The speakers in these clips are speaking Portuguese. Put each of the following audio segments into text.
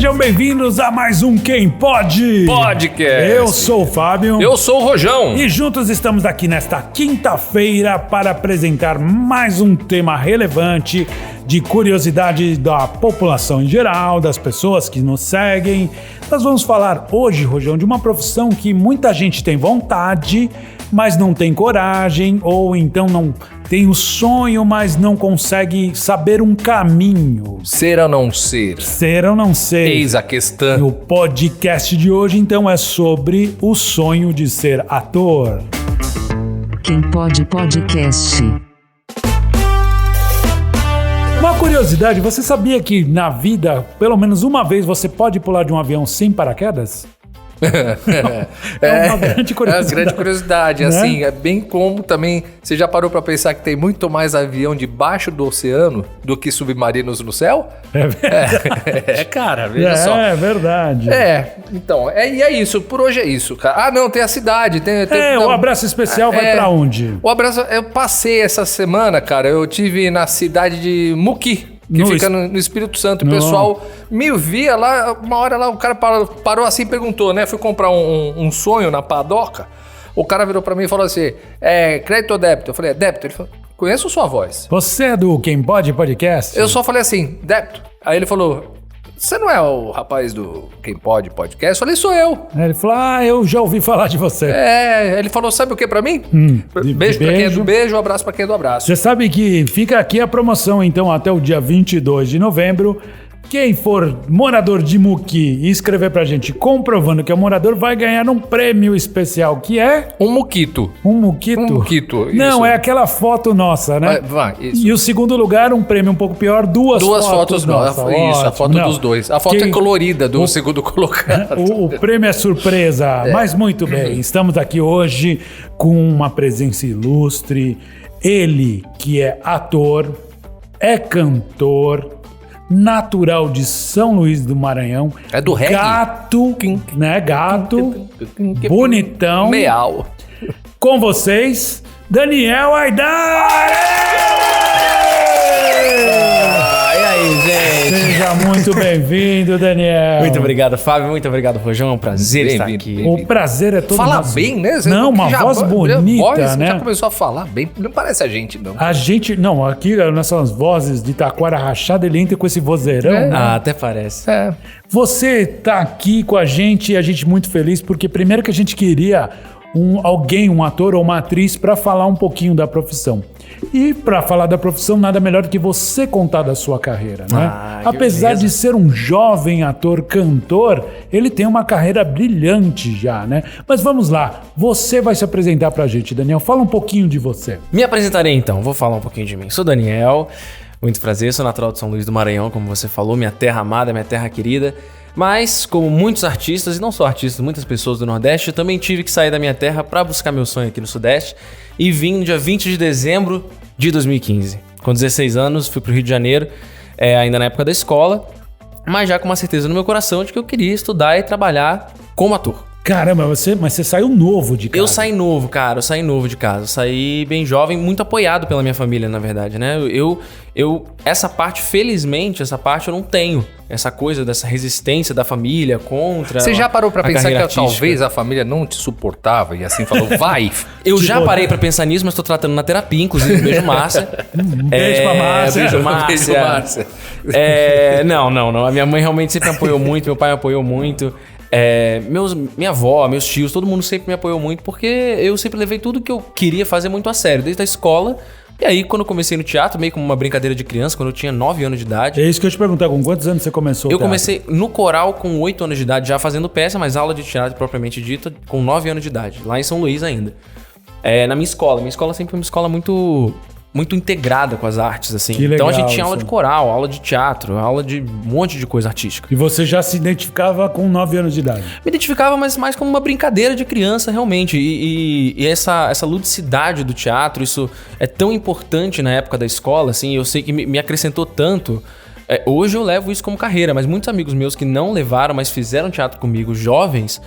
Sejam bem-vindos a mais um Quem Pode Podcast. Eu sou o Fábio. Eu sou o Rojão. E juntos estamos aqui nesta quinta-feira para apresentar mais um tema relevante de curiosidade da população em geral, das pessoas que nos seguem. Nós vamos falar hoje, Rojão, de uma profissão que muita gente tem vontade, mas não tem coragem, ou então não tem o sonho, mas não consegue saber um caminho. Ser ou não ser? Ser ou não ser? Eis a questão. E o podcast de hoje, então, é sobre o sonho de ser ator. Quem Pode Podcast. Uma curiosidade, você sabia que na vida, pelo menos uma vez, você pode pular de um avião sem paraquedas? É uma grande curiosidade. É uma grande curiosidade, né? Assim, é bem como também, você já parou pra pensar que tem muito mais avião debaixo do oceano do que submarinos no céu? É verdade. Cara, veja só. É verdade. Então, e é isso, por hoje é isso, cara. Ah, não, tem a cidade, o abraço especial vai pra onde? O abraço, eu passei essa semana, cara, eu tive na cidade de Muqui, que fica no Espírito Santo. O pessoal me via lá, uma hora lá, o cara parou assim e perguntou, né? Fui comprar um sonho na padoca. O cara virou pra mim e falou assim, crédito ou débito? Eu falei, é débito. Ele falou, conheço sua voz. Você é do Quem Pode Podcast? Eu só falei assim, débito. Aí ele falou, você não é o rapaz do Quem Pode Podcast? Eu falei, sou eu. Ele falou, eu já ouvi falar de você. Ele falou, sabe o que pra mim? Beijo pra quem é do beijo, abraço pra quem é do abraço. Você sabe que fica aqui a promoção, então, até o dia 22 de novembro. Quem for morador de Muqui e escrever pra gente comprovando que é um morador vai ganhar um prêmio especial, que é... Um muquito. Um muquito? Um muquito, isso. Não, é aquela foto nossa, né? Isso. E o segundo lugar, um prêmio um pouco pior, duas fotos nossas. Isso, a foto dos dois. A foto é colorida do segundo colocado. O prêmio é surpresa, mas muito bem. Estamos aqui hoje com uma presença ilustre. Ele, que é ator, é cantor, natural de São Luís do Maranhão. É do reggae. Gato, né? Gato, bonitão. Meal. Com vocês, Daniel Aidar! E aí, gente? Seja muito bem-vindo, Daniel. Muito obrigado, Fábio. Muito obrigado, Rojão. É um prazer estar aqui. O prazer é todo Fala nosso. bem, né? Não, uma voz bonita, né? Já começou a falar bem. Não parece a gente, não. A gente, não, aqui nessas vozes de taquara rachada, ele entra com esse vozeirão. Né? Até parece. Você tá aqui com a gente e a gente muito feliz, porque primeiro que a gente queria um ator ou uma atriz para falar um pouquinho da profissão. E para falar da profissão, nada melhor do que você contar da sua carreira, né? Apesar de ser um jovem ator, cantor, ele tem uma carreira brilhante já, né? Mas vamos lá, você vai se apresentar pra gente, Daniel. Fala um pouquinho de você. Me apresentarei então, vou falar um pouquinho de mim. Sou Daniel, muito prazer, sou natural de São Luís do Maranhão, como você falou, minha terra amada, minha terra querida. Mas, como muitos artistas, e não só artistas, muitas pessoas do Nordeste, eu também tive que sair da minha terra para buscar meu sonho aqui no Sudeste. E vim no dia 20 de dezembro de 2015. Com 16 anos, fui pro Rio de Janeiro, ainda na época da escola, mas já com uma certeza no meu coração de que eu queria estudar e trabalhar como ator. Caramba, mas você saiu novo de casa. Eu saí novo, cara, eu saí novo de casa. Eu saí bem jovem, muito apoiado pela minha família, na verdade, né? Essa parte, felizmente, eu não tenho. Essa coisa dessa resistência da família contra. Você já parou pra pensar que artística. talvez a família não te suportava e assim falou, vai? Eu já parei pra pensar nisso, mas tô tratando na terapia, inclusive. Beijo, Márcia. Beijo pra Márcia. Beijo, Márcia. Não. A minha mãe realmente sempre me apoiou muito, meu pai me apoiou muito. Minha avó, meus tios, todo mundo sempre me apoiou muito, porque eu sempre levei tudo que eu queria fazer muito a sério, desde a escola. E aí, quando eu comecei no teatro, meio como uma brincadeira de criança, quando eu tinha 9 anos de idade. É isso que eu te perguntar, com quantos anos você começou? Eu comecei no coral com 8 anos de idade, já fazendo peça, mas aula de teatro propriamente dita, com 9 anos de idade, lá em São Luís ainda. Na minha escola. Minha escola sempre foi uma escola muito integrada com as artes, assim. Que legal, então a gente tinha aula de coral, aula de teatro, aula de um monte de coisa artística. E você já se identificava com 9 anos de idade? Me identificava, mas mais como uma brincadeira de criança, realmente. E essa ludicidade do teatro, isso é tão importante na época da escola, assim. Eu sei que me acrescentou tanto. Hoje eu levo isso como carreira, mas muitos amigos meus que não levaram, mas fizeram teatro comigo, jovens,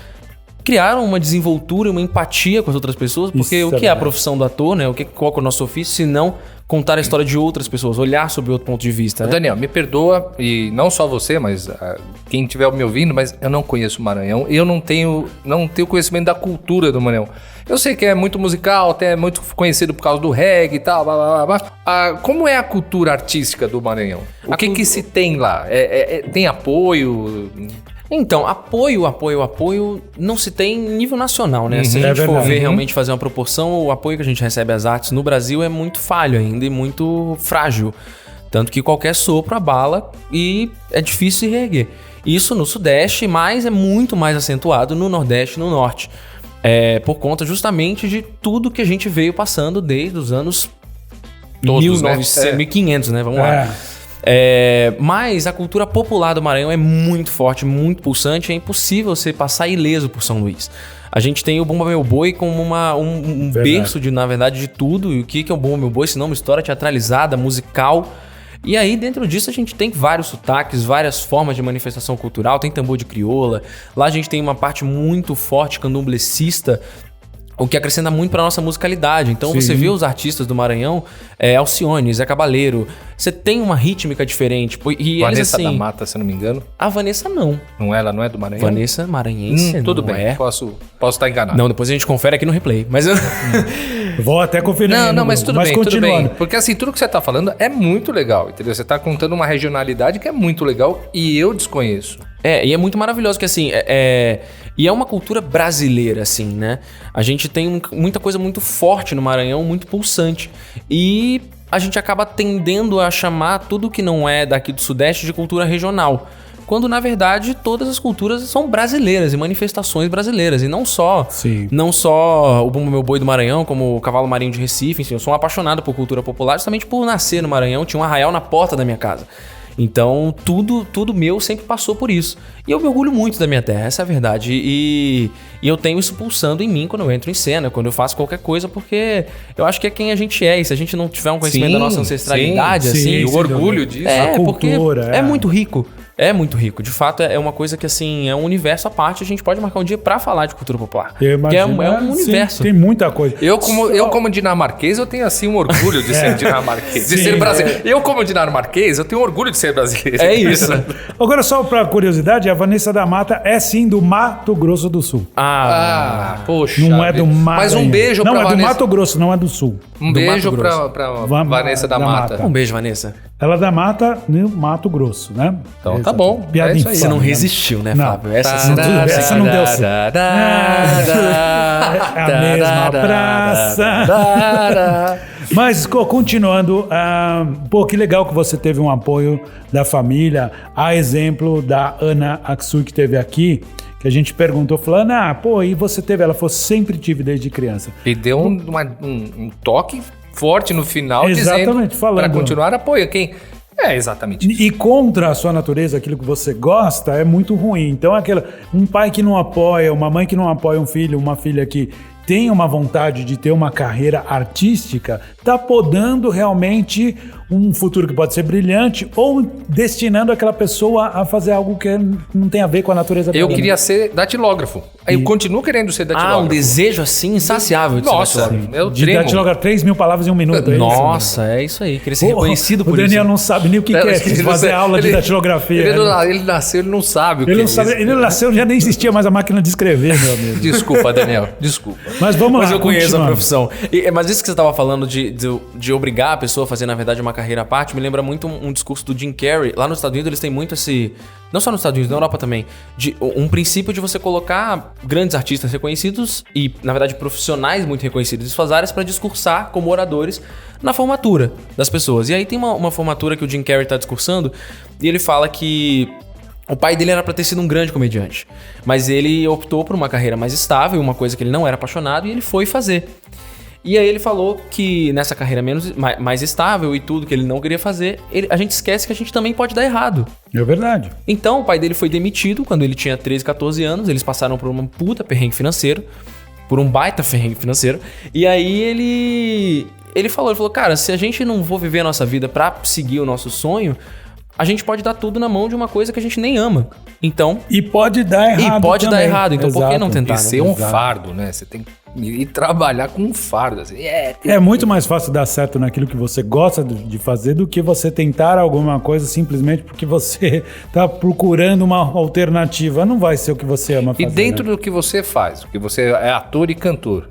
criaram uma desenvoltura, uma empatia com as outras pessoas, porque Isso o é que é a verdade. profissão do ator, né? Qual que é o nosso ofício, se não contar a história de outras pessoas, olhar sobre outro ponto de vista, né? Daniel, me perdoa, e não só você, mas quem estiver me ouvindo, mas eu não conheço o Maranhão, eu não tenho conhecimento da cultura do Maranhão. Eu sei que é muito musical, até é muito conhecido por causa do reggae e tal, blá, blá, blá, blá. Como é a cultura artística do Maranhão? O que se tem lá? Tem apoio? Então, apoio não se tem em nível nacional, né? Se a É gente for verdade. ver realmente fazer uma proporção, o apoio que a gente recebe às artes no Brasil é muito falho ainda e muito frágil. Tanto que qualquer sopro abala e é difícil se reerguer. Isso no Sudeste, mas é muito mais acentuado no Nordeste e no Norte. Por conta justamente de tudo que a gente veio passando desde os anos Todos, 1900, né? 1500, né? Vamos lá. Mas a cultura popular do Maranhão é muito forte, muito pulsante. É impossível você passar ileso por São Luís. A gente tem o Bumba Meu Boi como um berço, na verdade, de tudo. E o que é o Bumba Meu Boi? Se não uma história teatralizada, musical. E aí, dentro disso, a gente tem vários sotaques, várias formas de manifestação cultural. Tem tambor de crioula. Lá a gente tem uma parte muito forte candomblecista, o que acrescenta muito para nossa musicalidade. Então Sim. você vê os artistas do Maranhão, Alcione, Zé Cabaleiro, você tem uma rítmica diferente. E Vanessa eles, assim, da Mata, se eu não me engano. a Vanessa não. Ela não é do Maranhão? Vanessa maranhense, Tudo não bem, é. posso estar enganado. Não, depois a gente confere aqui no replay. Mas eu... Vou até conferir. aí Não, no mas Google. tudo bem, tudo bem. continuando. Porque assim, tudo que você tá falando é muito legal, entendeu? Você tá contando uma regionalidade que é muito legal e eu desconheço. E é muito maravilhoso que assim, e é uma cultura brasileira, assim, né? A gente tem muita coisa muito forte no Maranhão, muito pulsante. E a gente acaba tendendo a chamar tudo que não é daqui do Sudeste de cultura regional. Quando, na verdade, todas as culturas são brasileiras e manifestações brasileiras. E não só o Bumba Meu Boi do Maranhão, como o Cavalo Marinho de Recife. Enfim, eu sou um apaixonado por cultura popular, justamente por nascer no Maranhão. Tinha um arraial na porta da minha casa. Então, tudo meu sempre passou por isso. E eu me orgulho muito da minha terra, essa é a verdade. E eu tenho isso pulsando em mim quando eu entro em cena, quando eu faço qualquer coisa, porque eu acho que é quem a gente é. E se a gente não tiver um conhecimento da nossa ancestralidade, sim, assim... sim, o orgulho disso. A porque cultura, é muito rico. É muito rico. De fato, é uma coisa que, assim, é um universo à parte. A gente pode marcar um dia pra falar de cultura popular. Eu imagino, Porque é um sim, universo. tem muita coisa. Eu como dinamarquês, eu tenho assim um orgulho de ser dinamarquês, de Sim, ser brasileiro. Eu como dinamarquês, eu tenho orgulho de ser brasileiro. É isso. Agora, só pra curiosidade, a Vanessa da Mata é sim do Mato Grosso do Sul. Poxa. Não é do Maranhão. Mas um beijo não, pra é do Vanessa. Mato Grosso, não é do Sul. Um do beijo Mato Grosso. pra Vanessa da Mata. Um beijo, Vanessa. Ela é da Mata, no Mato Grosso, né? Então tá bom. Piada É isso aí. infame, Você não né? resistiu, né, Não. Fábio? Essa Essa não deu certo. É a mesma praça. Mas continuando, que legal que você teve um apoio da família, a exemplo da Ana Aksui que teve aqui, que a gente perguntou, falando, e você teve? Ela falou, sempre tive desde criança. E deu um toque forte no final, Exatamente, dizendo falando. para continuar apoio. Quem... É exatamente isso. E contra a sua natureza, aquilo que você gosta, é muito ruim. Então, um pai que não apoia, uma mãe que não apoia um filho, uma filha que tem uma vontade de ter uma carreira artística, tá podando realmente um futuro que pode ser brilhante ou destinando aquela pessoa a fazer algo que não tem a ver com a natureza dela. Eu queria ser datilógrafo. Eu continuo querendo ser datilógrafo. Um desejo assim insaciável de Nossa, ser datilógrafo. eu De tremo. datilógrafo 3.000 palavras em um minuto. É isso? Nossa, é isso aí. Queria ser Pô, reconhecido por o Daniel isso. não sabe nem o que Não, é ele fazer não- aula de ele- datilografia. Ele, né? ele nasceu, ele não sabe o que Ele é não sabe, isso. ele nasceu, já nem existia mais a máquina de escrever, meu amigo. Desculpa, Daniel. Desculpa. Mas vamos Mas lá, eu conheço a continuando. profissão. Mas isso que você estava falando de obrigar a pessoa a fazer, na verdade, uma carreira à parte, me lembra muito um discurso do Jim Carrey. Lá nos Estados Unidos eles têm muito esse... Não só nos Estados Unidos, na Europa também. De um princípio de você colocar grandes artistas reconhecidos e, na verdade, profissionais muito reconhecidos em suas áreas para discursar como oradores na formatura das pessoas. E aí tem uma formatura que o Jim Carrey está discursando e ele fala que o pai dele era para ter sido um grande comediante, mas ele optou por uma carreira mais estável, uma coisa que ele não era apaixonado, e ele foi fazer. E aí ele falou que nessa carreira mais estável e tudo que ele não queria fazer, a gente esquece que a gente também pode dar errado. É verdade. Então o pai dele foi demitido quando ele tinha 13, 14 anos, eles passaram por uma puta perrengue financeiro, por um baita perrengue financeiro, e aí ele falou, cara, se a gente não for viver a nossa vida pra seguir o nosso sonho, a gente pode dar tudo na mão de uma coisa que a gente nem ama. Então... E pode dar errado. E pode dar também. errado. Então por que não tentar? E Né? ser um fardo, né? Você tem que ir trabalhar com um fardo. Assim. É muito mais fácil dar certo naquilo que você gosta de fazer do que você tentar alguma coisa simplesmente porque você tá procurando uma alternativa. Não vai ser o que você ama fazer. E dentro do que você faz, o que você é ator e cantor,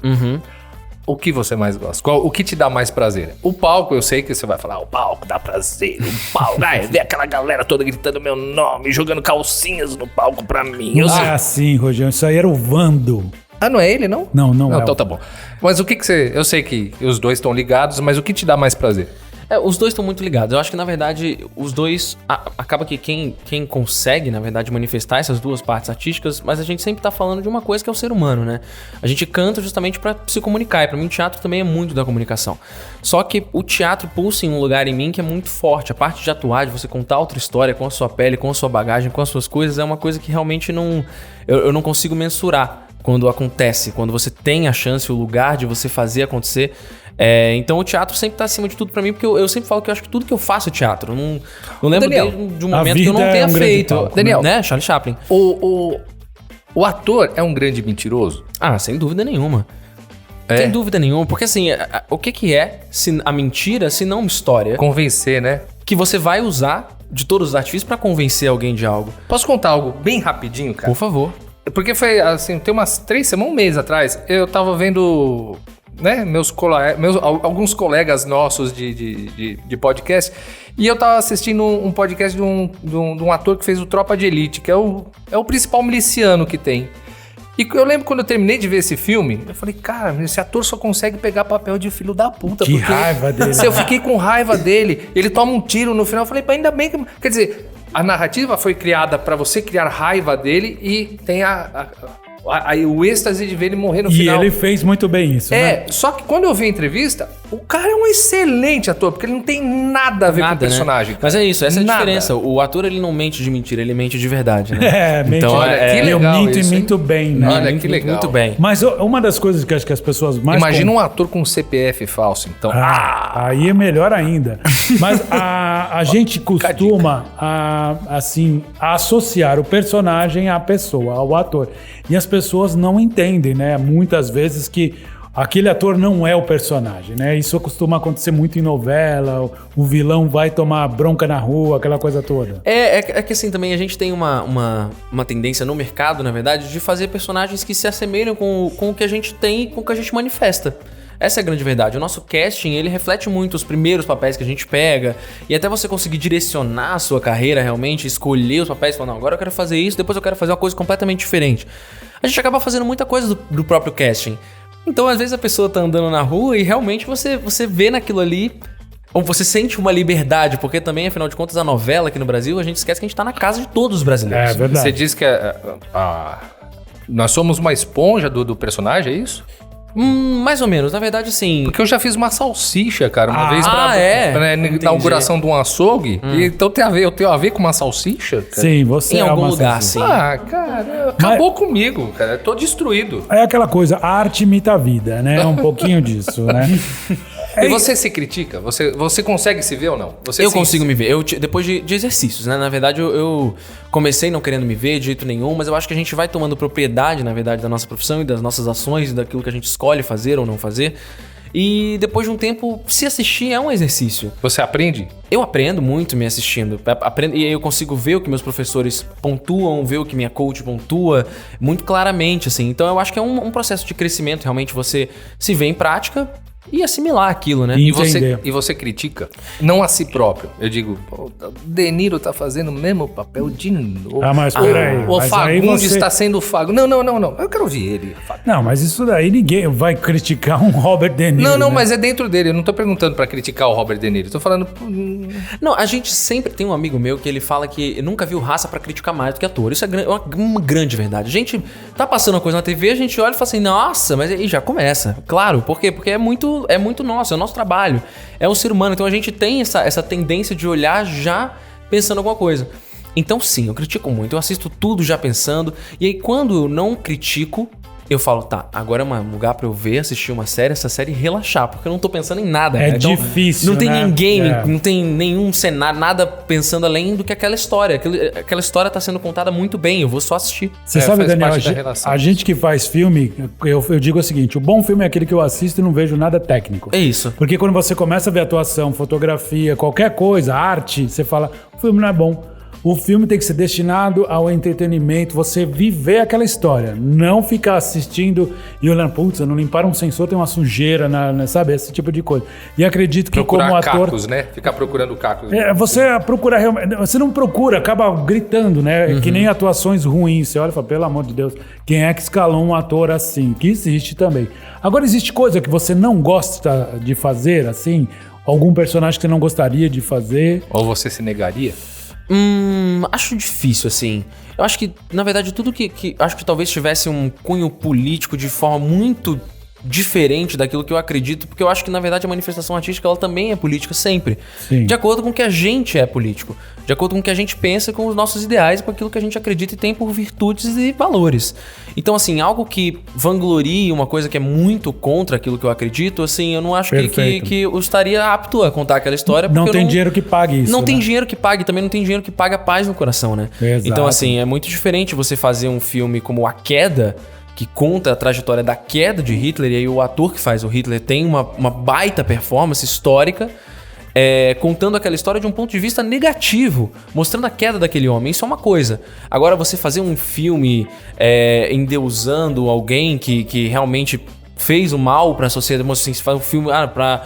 o que você mais gosta? O que te dá mais prazer? O palco, eu sei que você vai falar, o palco dá prazer, o palco, ver aquela galera toda gritando meu nome, jogando calcinhas no palco pra mim. Não é assim, Rogério, isso aí era o Vando. Ah, não é ele, não? Não é. Então tá bom. Mas o que você... Eu sei que os dois estão ligados, mas o que te dá mais prazer? Os dois estão muito ligados. Eu acho que, na verdade, os dois... acaba que quem consegue, na verdade, manifestar essas duas partes artísticas, mas a gente sempre tá falando de uma coisa que é o ser humano, né? A gente canta justamente pra se comunicar. E pra mim, o teatro também é muito da comunicação. Só que o teatro pulsa em um lugar em mim que é muito forte. A parte de atuar, de você contar outra história com a sua pele, com a sua bagagem, com as suas coisas, é uma coisa que realmente não... Eu não consigo mensurar quando acontece. Quando você tem a chance, o lugar de você fazer acontecer... então o teatro sempre tá acima de tudo pra mim, porque eu sempre falo que eu acho que tudo que eu faço é teatro. Eu não lembro Daniel, de um momento que eu não tenha feito. Palco, Daniel, né? Charlie Chaplin. O ator é um grande mentiroso? Ah, sem dúvida nenhuma. Sem dúvida nenhuma, porque assim, o que é a mentira se não uma história Convencer, né? que você vai usar de todos os artifícios pra convencer alguém de algo? Posso contar algo bem rapidinho, cara? Por favor. Porque foi assim, tem umas 3 semanas, um mês atrás, eu tava vendo, né, alguns colegas nossos de podcast, e eu tava assistindo um podcast de um ator que fez o Tropa de Elite, que é o principal miliciano que tem. E eu lembro quando eu terminei de ver esse filme, eu falei, cara, esse ator só consegue pegar papel de filho da puta. Que raiva dele. Se eu fiquei com raiva dele, ele toma um tiro no final, eu falei, pá, ainda bem que... Quer dizer, a narrativa foi criada pra você criar raiva dele e tem o êxtase de ver ele morrer no final. E ele fez muito bem isso, né? Só que quando eu vi a entrevista, o cara é um excelente ator, porque ele não tem nada a ver com o personagem. Né? Mas é isso, essa é a Nada. diferença. O ator, ele não mente de mentira, ele mente de verdade, né? Mente. Então, olha, que eu legal minto isso, e hein? minto bem, né? Olha, Muito, que legal. Muito bem. Mas uma das coisas que eu acho que as pessoas mais... Imagina um ator com CPF falso, então. Aí é melhor ainda. Mas a gente costuma a associar o personagem à pessoa, ao ator. E as pessoas não entendem, né? Muitas vezes que aquele ator não é o personagem, né? Isso costuma acontecer muito em novela, o vilão vai tomar bronca na rua, aquela coisa toda. É que assim, também a gente tem uma tendência no mercado, na verdade, de fazer personagens que se assemelham com o que a gente tem e com o que a gente manifesta. Essa é a grande verdade. O nosso casting, ele reflete muito os primeiros papéis que a gente pega, e até você conseguir direcionar a sua carreira realmente, escolher os papéis e falar, não, agora eu quero fazer isso, depois eu quero fazer uma coisa completamente diferente. A gente acaba fazendo muita coisa do próprio casting. Então, às vezes, a pessoa tá andando na rua e realmente você vê naquilo ali, ou você sente uma liberdade, porque também, afinal de contas, a novela aqui no Brasil, a gente esquece que a gente tá na casa de todos os brasileiros. É verdade. Você diz que nós somos uma esponja do personagem, é isso? Mais ou menos, na verdade, sim. Porque eu já fiz uma salsicha, cara, uma vez é? na inauguração de um açougue. Então eu tenho a ver com uma salsicha, cara? Sim, você Em é algum uma lugar, sensação. sim. Cara, acabou comigo, cara. Eu tô destruído. É aquela coisa, a arte imita a vida, né? É um pouquinho disso, né? E você se critica? Você consegue se ver ou não? Eu consigo me ver. Depois de exercícios, né? Na verdade, eu comecei não querendo me ver de jeito nenhum, mas eu acho que a gente vai tomando propriedade, na verdade, da nossa profissão e das nossas ações e daquilo que a gente escolhe fazer ou não fazer. E depois de um tempo, se assistir é um exercício. Você aprende? Eu aprendo muito me assistindo. E aí eu consigo ver o que meus professores pontuam, ver o que minha coach pontua muito claramente, assim. Então eu acho que é um processo de crescimento, realmente você se vê em prática e assimilar aquilo, né? E E você critica, não a si próprio. Eu digo, o De Niro tá fazendo o mesmo papel de novo. Mas peraí. O mas aí Fagundes você... está sendo Fagundes. Não. Eu quero ouvir ele. Não, mas isso daí ninguém vai criticar um Robert De Niro. Não, né? mas é dentro dele. Eu não tô perguntando pra criticar o Robert De Niro. Eu tô falando... Não, a gente sempre tem um amigo meu que ele fala que nunca viu raça pra criticar mais do que ator. Isso é uma grande verdade. A gente tá passando uma coisa na TV, a gente olha e fala assim, nossa, mas aí já começa. Claro, por quê? Porque é muito nosso, é o nosso trabalho. É um ser humano, então a gente tem essa tendência de olhar já pensando alguma coisa. Então sim, eu critico muito, eu assisto tudo já pensando, e aí quando eu não critico, eu falo, tá, agora é um lugar pra eu ver, assistir uma série, essa série e relaxar, porque eu não tô pensando em nada. É né? Então, difícil, não tem né? ninguém, não tem nenhum cenário, nada pensando além do que aquela história. Aquela história tá sendo contada muito bem, eu vou só assistir. Você sabe, faz Daniel, parte da relação. a gente que faz filme, eu digo o seguinte, o bom filme é aquele que eu assisto e não vejo nada técnico. É isso. Porque quando você começa a ver atuação, fotografia, qualquer coisa, arte, você fala, o filme não é bom. O filme tem que ser destinado ao entretenimento, você viver aquela história, não ficar assistindo e olhando, putz, não limparam um sensor, tem uma sujeira, sabe? Esse tipo de coisa. E acredito que Procurar como ator... cacos, né? Ficar procurando cacos. você procura realmente... Você não procura, acaba gritando, né? Que nem atuações ruins. Você olha e fala, pelo amor de Deus, quem é que escalou um ator assim? Que existe também. Agora, existe coisa que você não gosta de fazer, assim? Algum personagem que você não gostaria de fazer? Ou você se negaria? Acho difícil, assim. Eu acho que, na verdade, tudo que acho que talvez tivesse um cunho político de forma muito diferente daquilo que eu acredito, porque eu acho que, na verdade, a manifestação artística, ela também é política sempre. Sim. De acordo com o que a gente é político. De acordo com o que a gente pensa, com os nossos ideais, com aquilo que a gente acredita e tem por virtudes e valores. Então, assim, algo que vanglorie uma coisa que é muito contra aquilo que eu acredito, assim, eu não acho que eu estaria apto a contar aquela história. Não tem dinheiro que pague isso, Não tem né? dinheiro que pague, também não tem dinheiro que pague a paz no coração, né? Exato. Então, assim, é muito diferente você fazer um filme como A Queda, que conta a trajetória da queda de Hitler, e aí o ator que faz o Hitler tem uma baita performance histórica, contando aquela história de um ponto de vista negativo, mostrando a queda daquele homem. Isso é uma coisa. Agora, você fazer um filme endeusando alguém que realmente fez o mal pra sociedade, assim, você faz um filme pra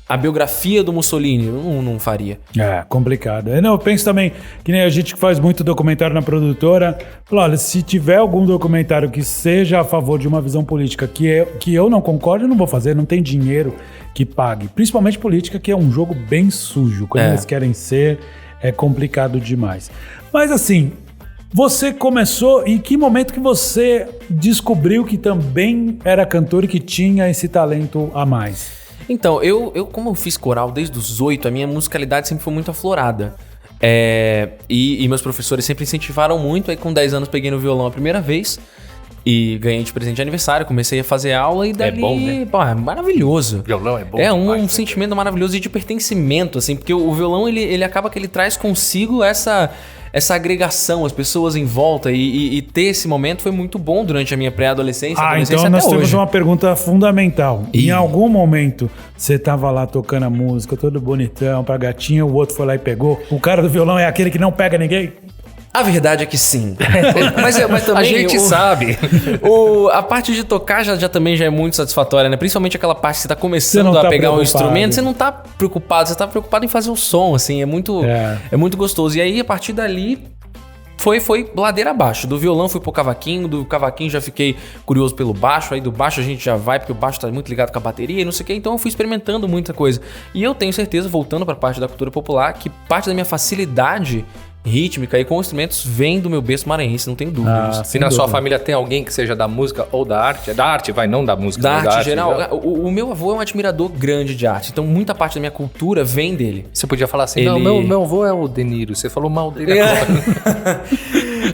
a biografia do Mussolini, eu não faria. É, complicado. Eu penso também, que nem a gente que faz muito documentário na produtora, fala, olha, se tiver algum documentário que seja a favor de uma visão política que eu não concordo, eu não vou fazer, não tem dinheiro que pague. Principalmente política, que é um jogo bem sujo. Quando eles querem ser, é complicado demais. Mas assim, você começou, em que momento que você descobriu que também era cantor e que tinha esse talento a mais? Então, eu como eu fiz coral desde os 8, a minha musicalidade sempre foi muito aflorada. E meus professores sempre incentivaram muito. Aí com 10 anos peguei no violão a primeira vez e ganhei de presente de aniversário. Comecei a fazer aula e dali... É bom, né? Pô, é maravilhoso. Violão é bom É um demais, né? sentimento maravilhoso e de pertencimento, assim. Porque o violão, ele acaba que ele traz consigo essa agregação, as pessoas em volta, e ter esse momento foi muito bom durante a minha pré-adolescência, adolescência então até nós temos hoje. uma pergunta fundamental. Em algum momento, você tava lá tocando a música, todo bonitão, pra gatinha, o outro foi lá e pegou. O cara do violão é aquele que não pega ninguém? A verdade é que sim. mas também A gente sabe. A parte de tocar já também já é muito satisfatória, né? Principalmente aquela parte que você tá Você começando não a tá pegar um preocupado. instrumento, você não tá preocupado, você tá preocupado em fazer o som, assim, é muito gostoso. E aí, a partir dali, foi ladeira abaixo. Do violão fui pro cavaquinho, do cavaquinho já fiquei curioso pelo baixo, aí do baixo a gente já vai, porque o baixo tá muito ligado com a bateria e não sei o que, então eu fui experimentando muita coisa. E eu tenho certeza, voltando pra parte da cultura popular, que parte da minha facilidade rítmica e com instrumentos vem do meu berço maranhense, não tenho dúvida disso. Se na sua família tem alguém que seja da música ou da arte, é da arte, não da música. Da mas arte geral, já. o meu avô é um admirador grande de arte, então muita parte da minha cultura vem dele. Você podia falar assim, Ele- não, meu avô é o De Niro, você falou mal dele agora.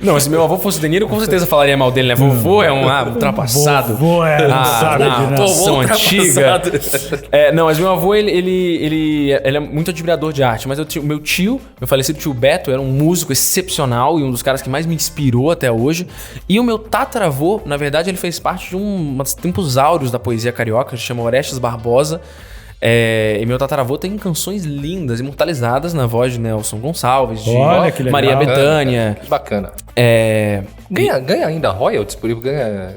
Não, se meu avô fosse o De Niro, eu com certeza falaria mal dele, né? Vovô é um ultrapassado. Vovô sabe de nada. Nação antiga. ultrapassado. Não, mas meu avô, ele é muito admirador de arte. Mas o meu tio, meu falecido tio Beto, era um músico excepcional e um dos caras que mais me inspirou até hoje. E o meu tataravô, na verdade, ele fez parte de uns tempos áureos da poesia carioca, que se chama Orestes Barbosa. E meu tataravô tem canções lindas, imortalizadas na voz de Nelson Gonçalves, de Olha que legal. Maria Bethânia. Que bacana. É, Ganha ainda royalties por isso? Ganha.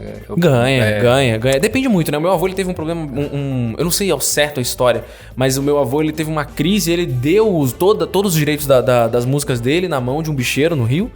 Depende muito, né? O meu avô, ele teve um problema, eu não sei ao certo a história, mas o meu avô, ele teve uma crise, ele deu todos os direitos das músicas dele na mão de um bicheiro no Rio.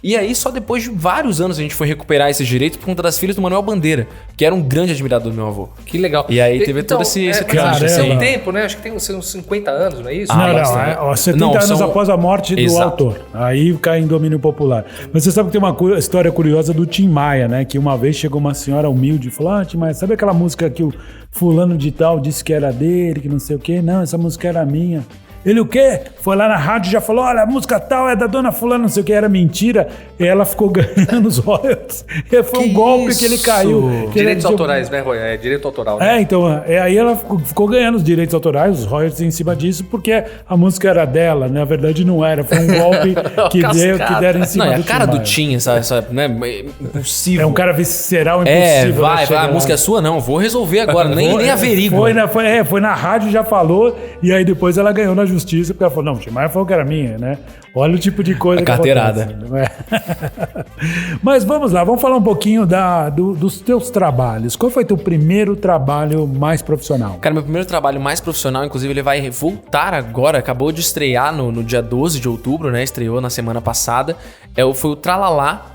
E aí, só depois de vários anos, a gente foi recuperar esses direitos por conta das filhas do Manuel Bandeira, que era um grande admirador do meu avô. Que legal. E aí teve todo esse trânsito, Tem assim. um tempo, né? Acho que tem uns 50 anos, não é isso? Não, bastante. 70 Não, anos são- após a morte do Exato. autor. Aí cai em domínio popular. Mas você sabe que tem uma história curiosa do Tim Maia, né? Que uma vez chegou uma senhora humilde e falou: Tim Maia, sabe aquela música que o fulano de tal disse que era dele, que não sei o quê? Não, essa música era minha. Ele o quê? Foi lá na rádio e já falou, olha, a música tal é da dona fulana, não sei o que, era mentira. E ela ficou ganhando os royalties. E foi um golpe que ele caiu. Direitos autorais, né, Roy? É direito autoral, né? Então, aí ela ficou ganhando os direitos autorais, os royalties em cima disso, porque a música era dela, né? Na verdade não era, foi um golpe que deram em cima não, do a cara Tim do Maia. Tim, sabe, né? Impossível. É um cara visceral, impossível. A música é sua? Não, vou resolver agora, nem averiguo. Foi na rádio, já falou, e aí depois ela ganhou na justiça, porque ela falou, não, o Tim Maia falou que era minha, né? Olha o tipo de coisa a carteirada. Acontece. Mas vamos lá, vamos falar um pouquinho dos teus trabalhos. Qual foi teu primeiro trabalho mais profissional? Cara, meu primeiro trabalho mais profissional, inclusive, ele vai voltar agora, acabou de estrear no dia 12 de outubro, né? Estreou na semana passada. Foi o Tralalá.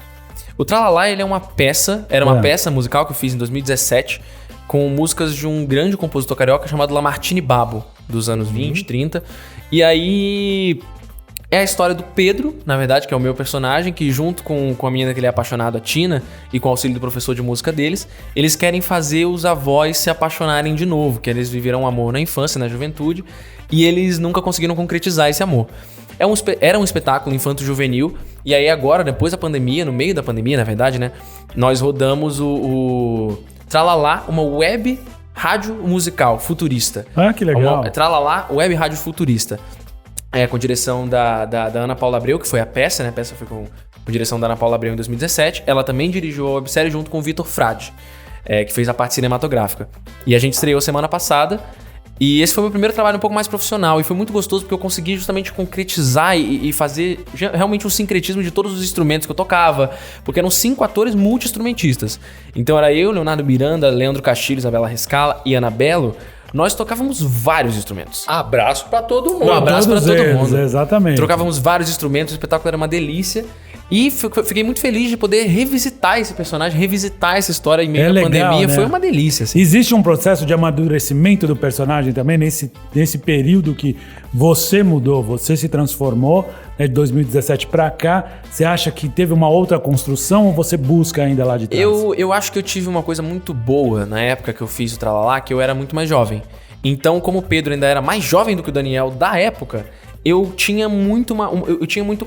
O Tralalá, ele é uma peça, era uma peça musical que eu fiz em 2017, com músicas de um grande compositor carioca chamado Lamartine Babo, dos anos 20, 30. E aí é a história do Pedro, na verdade, que é o meu personagem, que junto com a menina que ele é apaixonado, a Tina, e com o auxílio do professor de música deles, eles querem fazer os avós se apaixonarem de novo, que eles viveram um amor na infância, na juventude, e eles nunca conseguiram concretizar esse amor. Era um espetáculo infanto-juvenil, e aí agora, depois da pandemia, no meio da pandemia, na verdade, né, nós rodamos o Tralalá, uma web rádio musical futurista. Ah, que legal. Tralalá, web rádio futurista. Com direção da Ana Paula Abreu, que foi a peça, né? A peça foi com direção da Ana Paula Abreu em 2017. Ela também dirigiu a websérie junto com o Vitor Frade, que fez a parte cinematográfica. E a gente estreou semana passada. E esse foi o meu primeiro trabalho um pouco mais profissional. E foi muito gostoso porque eu consegui justamente concretizar e fazer realmente um sincretismo de todos os instrumentos que eu tocava. Porque eram 5 atores multi-instrumentistas. Então era eu, Leonardo Miranda, Leandro Castilho, Isabela Rescala e Ana Belo. Nós tocávamos vários instrumentos. Abraço pra todo mundo. Um abraço pra todo mundo. Exatamente. Trocávamos vários instrumentos, o espetáculo era uma delícia. E fiquei muito feliz de poder revisitar esse personagem, revisitar essa história em meio à pandemia. Né? Foi uma delícia. Assim. Existe um processo de amadurecimento do personagem também nesse período que você mudou, você se transformou, né, de 2017 pra cá. Você acha que teve uma outra construção ou você busca ainda lá de trás? Eu acho que eu tive uma coisa muito boa na época que eu fiz o Tralalá, que eu era muito mais jovem. Então, como o Pedro ainda era mais jovem do que o Daniel da época, eu tinha muito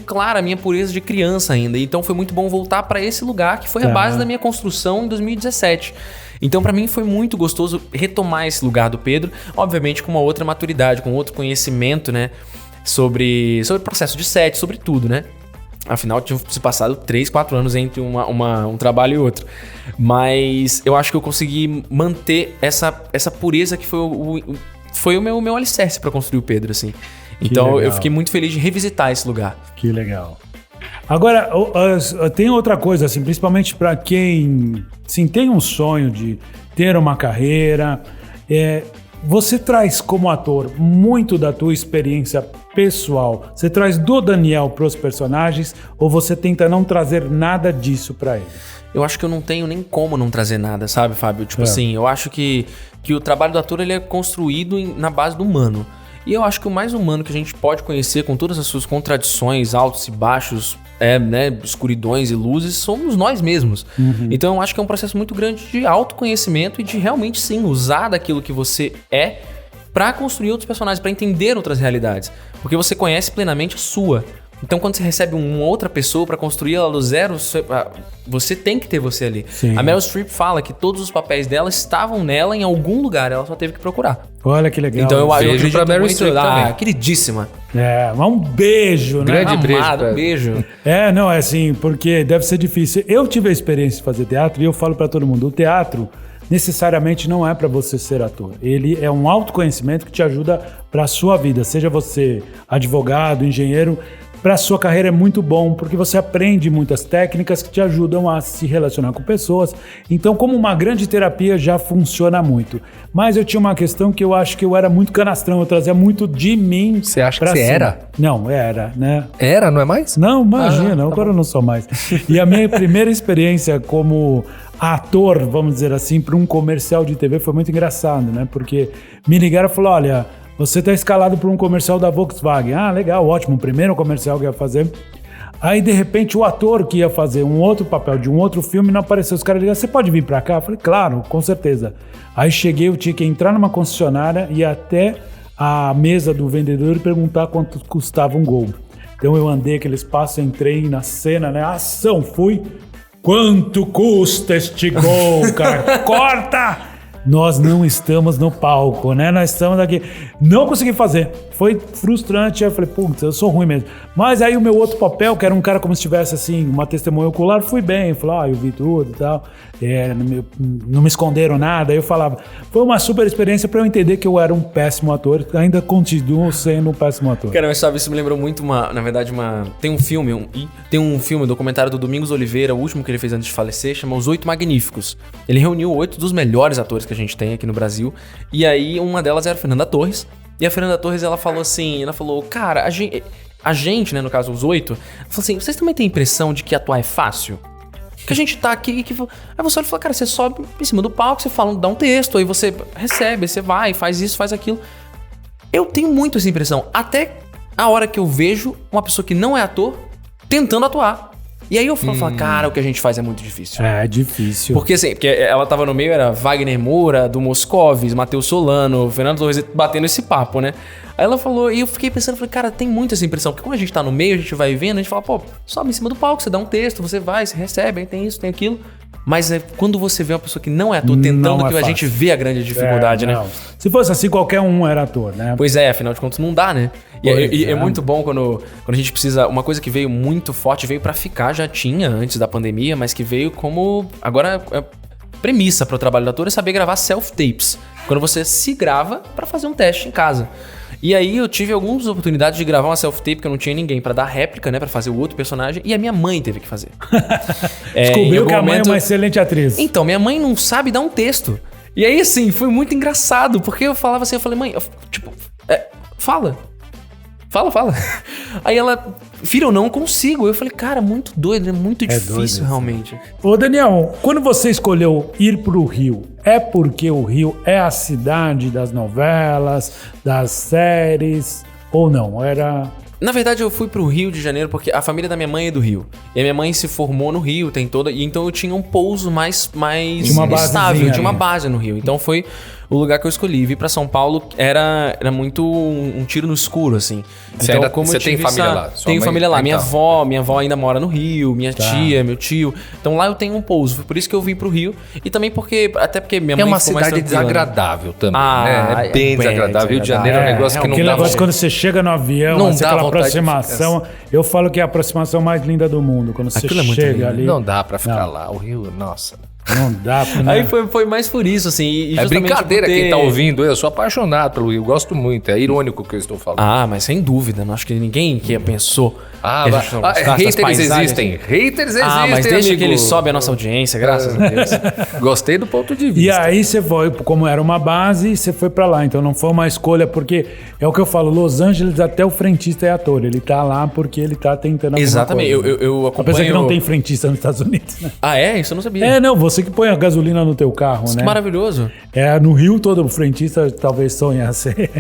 clara a minha pureza de criança ainda. Então foi muito bom voltar para esse lugar que foi a base da minha construção em 2017. Então para mim foi muito gostoso retomar esse lugar do Pedro, obviamente com uma outra maturidade, com outro conhecimento, né, sobre o processo de set, sobre tudo, né? Afinal, tinham se passado 3, 4 anos entre um trabalho e outro. Mas eu acho que eu consegui manter essa pureza que foi o meu alicerce para construir o Pedro, assim. Então eu fiquei muito feliz de revisitar esse lugar. Que legal. Agora, tem outra coisa, assim, principalmente para quem tem um sonho de ter uma carreira. Você traz como ator muito da tua experiência pessoal. Você traz do Daniel para os personagens ou você tenta não trazer nada disso para ele? Eu acho que eu não tenho nem como não trazer nada, sabe, Fábio? Tipo assim, eu acho que o trabalho do ator ele é construído na base do humano. E eu acho que o mais humano que a gente pode conhecer, com todas as suas contradições, altos e baixos, né, escuridões e luzes, somos nós mesmos. Uhum. Então eu acho que é um processo muito grande de autoconhecimento e de realmente sim usar daquilo que você é para construir outros personagens, para entender outras realidades. Porque você conhece plenamente a sua. Então, quando você recebe uma outra pessoa para construir ela do zero, você tem que ter você ali. Sim. A Meryl Streep fala que todos os papéis dela estavam nela em algum lugar, ela só teve que procurar. Olha que legal. Então, eu acredito pra Meryl Streep também. Queridíssima. Um beijo, né? Grande Amado, beijo. Não, é assim, porque deve ser difícil. Eu tive a experiência de fazer teatro e eu falo para todo mundo, o teatro necessariamente não é para você ser ator. Ele é um autoconhecimento que te ajuda para a sua vida, seja você advogado, engenheiro. Para a sua carreira é muito bom, porque você aprende muitas técnicas que te ajudam a se relacionar com pessoas. Então, como uma grande terapia, já funciona muito. Mas eu tinha uma questão que eu acho que eu era muito canastrão, eu trazia muito de mim. Você acha que você era? Não, era, né? Era, não é mais? Não, imagina, agora eu não sou mais. E a minha primeira experiência como ator, vamos dizer assim, para um comercial de TV foi muito engraçado, né? Porque me ligaram e falaram, olha, você está escalado para um comercial da Volkswagen. Ah, legal, ótimo, o primeiro comercial que ia fazer. Aí, de repente, o ator que ia fazer um outro papel de um outro filme não apareceu. Os caras ligaram, você pode vir para cá? Eu falei, claro, com certeza. Aí cheguei, eu tinha que entrar numa concessionária e até à mesa do vendedor e perguntar quanto custava um gol. Então eu andei aquele espaço, entrei na cena, né? Ação, fui. Quanto custa este gol, cara? Corta! Nós não estamos no palco, né? Nós estamos aqui. Não consegui fazer. Foi frustrante. Aí eu falei, putz, eu sou ruim mesmo. Mas aí o meu outro papel, que era um cara como se tivesse, assim, uma testemunha ocular, fui bem. Falei, eu vi tudo e tal. Não me esconderam nada. Aí eu falava. Foi uma super experiência pra eu entender que eu era um péssimo ator. Ainda continuo sendo um péssimo ator. Cara, mas sabe, isso me lembrou muito Tem um filme, um documentário do Domingos Oliveira, o último que ele fez antes de falecer, chama Os 8 Magníficos. Ele reuniu 8 dos melhores atores que a gente tem aqui no Brasil. E aí, uma delas era a Fernanda Torres. E a Fernanda Torres, ela falou, cara, a gente, né, no caso, os 8, falou assim, vocês também têm a impressão de que atuar é fácil? Que a gente tá aqui, Aí você olha e fala, cara, você sobe em cima do palco, você fala, dá um texto, aí você recebe, aí você vai, faz isso, faz aquilo. Eu tenho muito essa impressão, até a hora que eu vejo uma pessoa que não é ator tentando atuar. E aí eu falo, cara, o que a gente faz é muito difícil. É difícil. Porque assim, ela tava no meio, era Wagner Moura, do Moscovis, Matheus Solano, Fernando Torres, batendo esse papo, né? Aí ela falou, e eu fiquei pensando, falei, cara, tem muito essa impressão, porque quando a gente tá no meio, a gente vai vendo, a gente fala, pô, sobe em cima do palco, você dá um texto, você vai, você recebe, aí tem isso, tem aquilo. Mas é quando você vê uma pessoa que não é ator tentando, que a gente vê a grande dificuldade, né? Se fosse assim, qualquer um era ator, né? Pois é, afinal de contas não dá, né? E é muito bom quando a gente precisa... Uma coisa que veio muito forte, veio pra ficar, já tinha antes da pandemia, mas que veio como... Agora, premissa para o trabalho do ator é saber gravar self-tapes. Quando você se grava pra fazer um teste em casa. E aí eu tive algumas oportunidades de gravar uma self-tape que eu não tinha ninguém pra dar réplica, né? Pra fazer o outro personagem. E a minha mãe teve que fazer. Descobriu que a mãe é uma excelente atriz. Então, minha mãe não sabe dar um texto. E aí, assim, foi muito engraçado. Porque eu falava assim, eu falei, mãe, fala. Fala. Aí ela, filho, eu não consigo. Eu falei, cara, muito doido, é muito difícil, realmente. Ô, Daniel, quando você escolheu ir pro Rio, é porque o Rio é a cidade das novelas, das séries, ou não? Na verdade, eu fui pro Rio de Janeiro porque a família da minha mãe é do Rio. E a minha mãe se formou no Rio, e então eu tinha um pouso mais estável, tinha uma base no Rio. Então foi o lugar que eu escolhi. Vir pra São Paulo era muito um tiro no escuro, assim. Você tem família lá? Tenho família lá. Minha avó ainda mora no Rio, minha tia, meu tio. Então lá eu tenho um pouso. Foi por isso que eu vim pro Rio. E também porque minha mãe é uma cidade desagradável também, né? É bem desagradável. Rio de Janeiro é um negócio que não dá... negócio quando você chega no avião, não dá aquela aproximação. Eu falo que é a aproximação mais linda do mundo. Quando você chega ali... Não dá pra ficar lá. O Rio, nossa... Não dá pra... Aí foi mais por isso, assim. E é brincadeira quem tá ouvindo. Eu sou apaixonado pelo Rio, gosto muito. É irônico o que eu estou falando. Ah, mas sem dúvida. Não acho que ninguém que pensou... haters existem. Haters existem, mas deixa que ele sobe a nossa audiência, graças a Deus. Gostei do ponto de vista. E aí você foi, como era uma base, você foi pra lá. Então não foi uma escolha, porque é o que eu falo, Los Angeles até o frentista é ator. Ele tá lá porque ele tá tentando alguma Exatamente, coisa. eu acompanho... Apesar que não tem frentista nos Estados Unidos, né? Ah, é? Isso eu não sabia. Não, você que põe a gasolina no teu carro, né? Que maravilhoso. No Rio todo frentista talvez sonha a ser